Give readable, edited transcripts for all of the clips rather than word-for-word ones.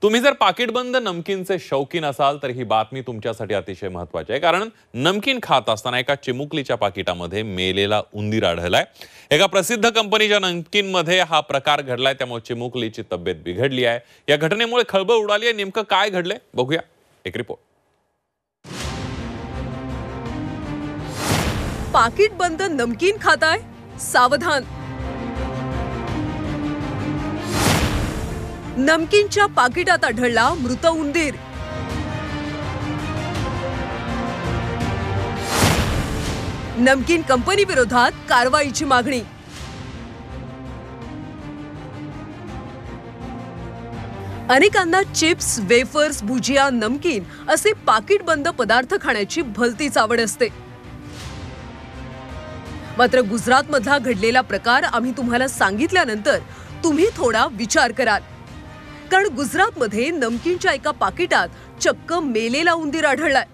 तुम्ही जर पाकिटबंद नमकीनचे शौकीन असाल तर ही बातमी तुमच्यासाठी अतिशय महत्त्वाची आहे, कारण नमकीन खात असताना एका चिमुकलीच्या पाकिटामध्ये मेलेला उंदीर आढळलाय। एका प्रसिद्ध कंपनीच्या नमकीनमध्ये हा प्रकार घडलाय, त्यामुळे चिमुकलीची तब्येत बिघडली आहे। या घटनेमुळे खळबळ उडाली आहे। नेमकं काय घडलंय बघूया एक रिपोर्ट। पाकिटबंद नमकीन खाताय, सावधान। नमकीनच्या पाकिटात आढळला मृत उंदीर। नमकीन कंपनी विरोधात कारवाईची मागणी। अनेकांना चिप्स, वेफर्स, भुजिया, नमकीन असे पाकिटबंद पदार्थ खाण्याची भलतीच आवड असते। मात्र गुजरातमधला घडलेला प्रकार आम्ही तुम्हाला सांगितल्यानंतर तुम्ही थोडा विचार कराल, कारण गुजरातमध्ये नमकीनच्या एका पाकिटात चक्क मेलेला उंदीर आढळलाय।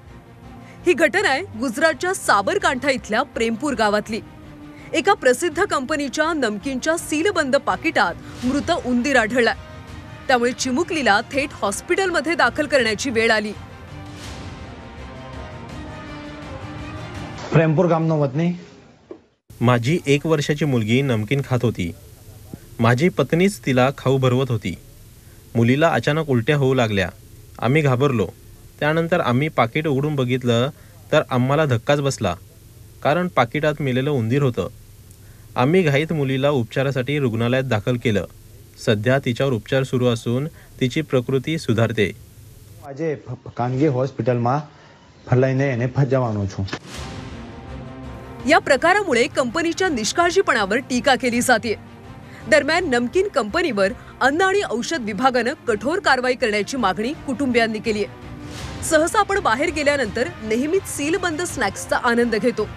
ही घटना आहे गुजरातच्या साबरकांठा इथल्या प्रेमपूर गावातली। एका प्रसिद्ध कंपनीच्या नमकीनच्या सीलबंद पाकिटात मृत उंदीर आढळलाय, त्यामुळे चिमुकलीला थेट हॉस्पिटलमध्ये दाखल करण्याची वेळ आली। प्रेमपूर गामनो वतनी माझी 1 वर्षाची मुलगी नमकीन खात होती। माझी पत्नीच तिला खाऊ भरवत होती। मुलीला अचानक उलट्या होऊ लागल्या। आम्ही घाबरलो। त्यानंतर आम्ही पाकिट उघडून बघितलं तर आम्हाला धक्काच बसला, कारण पाकिटात मेलेलं उंदीर होतं। आम्ही घाईत मुलीला उपचारासाठी रुग्णालयात दाखल केलं। सध्या तिच्यावर उपचार सुरू असून तिची प्रकृती सुधारते। આજે ખાનગી હોસ્પિટલમાં ફલાઈને એને ભજવાનો છું। या प्रकारामुळे कंपनीच्या निष्काळजीपणावर टीका केली जाते। दरम्यान नमकीन कंपनीवर अन्न आणि औषध विभागाने कठोर कारवाई करण्याची मागणी कुटुंबियांनी केली आहे। सहसा आपण बाहेर गेल्यानंतर नेहमीच सीलबंद स्नॅक्सचा आनंद घेतो।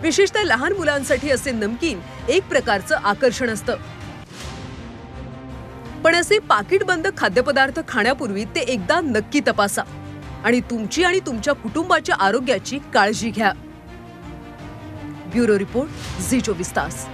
विशेषतः लहान मुलांसाठी असे नमकीन एक प्रकारचं आकर्षण असतं। पण असे पाकिटबंद खाद्यपदार्थ खाण्यापूर्वी ते एकदा नक्की तपासा आणि तुमची आणि तुमच्या कुटुंबाच्या आरोग्याची काळजी घ्या। ब्युरो रिपोर्ट, झी 24 तास।